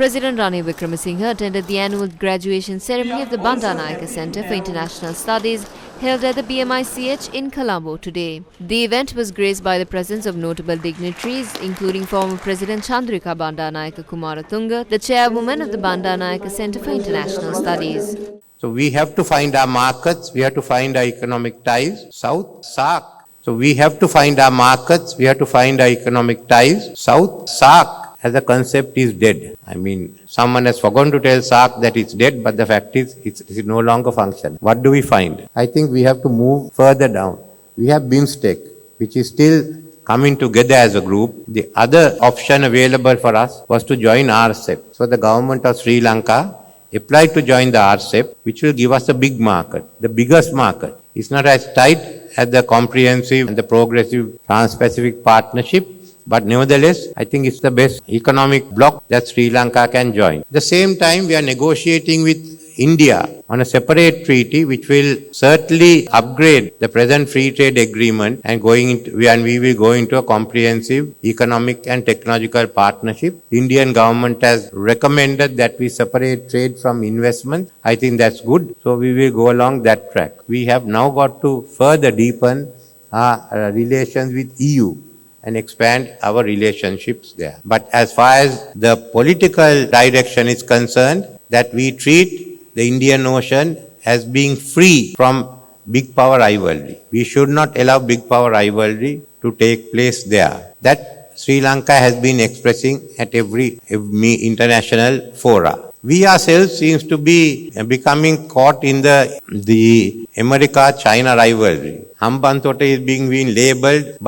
President Ranil Wickremesinghe attended the annual graduation ceremony of the Bandanayake Centre for International Studies held at the BMICH in Colombo today. The event was graced by the presence of notable dignitaries, including former President Chandrika Bandanayake Kumaratunga, the chairwoman of the Bandanayake Centre for International Studies. So we have to find our markets, we have to find our economic ties, South, SAARC. So we have to find our markets, we have to find our economic ties, South, SAARC. As a concept is dead. I mean, someone has forgotten to tell SAARC that it's dead, but the fact is, it's no longer function. What do we find? I think we have to move further down. We have BIMSTEC, which is still coming together as a group. The other option available for us was to join RCEP. So the government of Sri Lanka applied to join the RCEP, which will give us a big market, the biggest market. It's not as tight as the comprehensive and the progressive Trans-Pacific Partnership, but nevertheless, I think it's the best economic bloc that Sri Lanka can join. At the same time, we are negotiating with India on a separate treaty which will certainly upgrade the present free trade agreement and we will go into a comprehensive economic and technological partnership. The Indian government has recommended that we separate trade from investment. I think that's good. So we will go along that track. We have now got to further deepen our relations with EU and expand our relationships there. But as far as the political direction is concerned, that we treat the Indian Ocean as being free from big power rivalry. We should not allow big power rivalry to take place there. That Sri Lanka has been expressing at every international fora. We ourselves seems to be becoming caught in the America-China rivalry. Hambantota is being labeled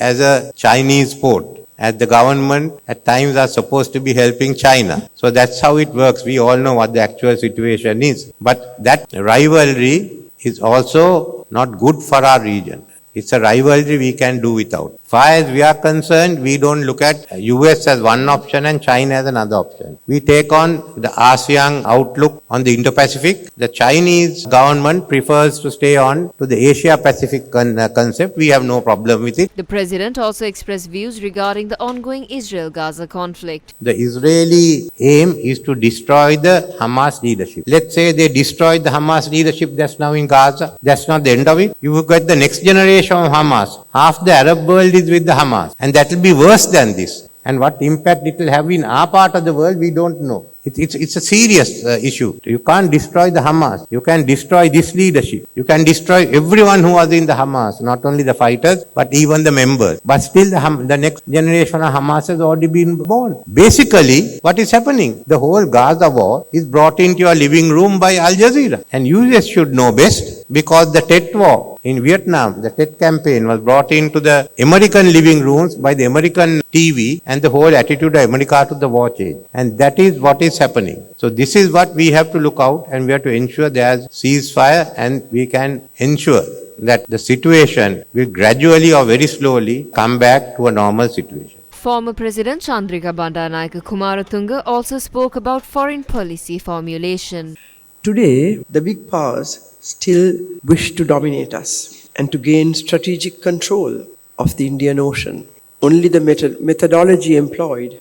as a Chinese port, as the government at times are supposed to be helping China. So that's how it works. We all know what the actual situation is. But that rivalry is also not good for our region. It's a rivalry we can do without. Far as we are concerned, we don't look at US as one option and China as another option. We take on the ASEAN outlook on the Indo-Pacific. The Chinese government prefers to stay on to the Asia-Pacific concept. We have no problem with it. The president also expressed views regarding the ongoing Israel-Gaza conflict. The Israeli aim is to destroy the Hamas leadership. Let's say they destroy the Hamas leadership that's now in Gaza. That's not the end of it. You will get the next generation of Hamas. Half the Arab world is with the Hamas. And that will be worse than this. And what impact it will have in our part of the world, we don't know. It's a serious issue. You can't destroy the Hamas. You can destroy this leadership. You can destroy everyone who was in the Hamas, not only the fighters, but even the members. But still the next generation of Hamas has already been born. Basically, what is happening? The whole Gaza war is brought into your living room by Al Jazeera. And you just should know best, because the Tet war in Vietnam, the Tet campaign was brought into the American living rooms by the American TV and the whole attitude of America to the war changed. And that is what is happening. So this is what we have to look out, and we have to ensure there's ceasefire, and we can ensure that the situation will gradually or very slowly come back to a normal situation. Former President Chandrika Bandanayake Kumaratunga also spoke about foreign policy formulation. Today, the big powers still wish to dominate us and to gain strategic control of the Indian Ocean. Only the methodology employed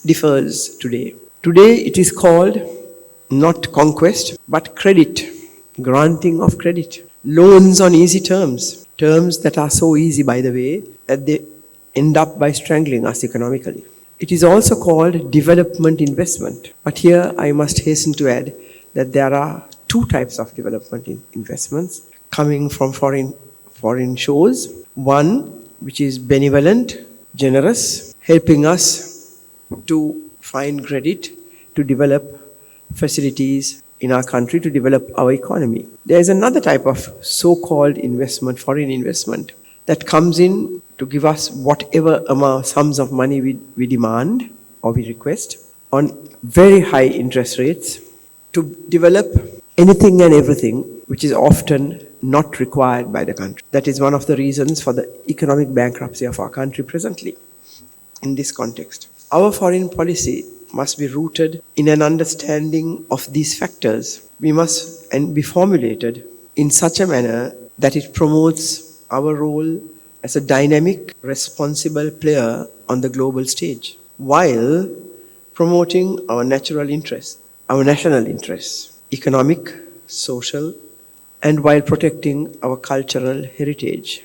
differs today. Today it is called not conquest but credit, granting of credit, loans on easy terms that are so easy, by the way, that they end up by strangling us economically. It is also called development investment. But here I must hasten to add that there are two types of development investments coming from foreign shores. One, which is benevolent, generous, helping us to find credit to develop facilities in our country, to develop our economy. There is another type of so-called investment, foreign investment, that comes in to give us whatever sums of money we demand or we request on very high interest rates to develop anything and everything which is often not required by the country. That is one of the reasons for the economic bankruptcy of our country presently. In this context, our foreign policy must be rooted in an understanding of these factors. We must be formulated in such a manner that it promotes our role as a dynamic, responsible player on the global stage, while promoting our natural interests, our national interests, economic, social, and while protecting our cultural heritage.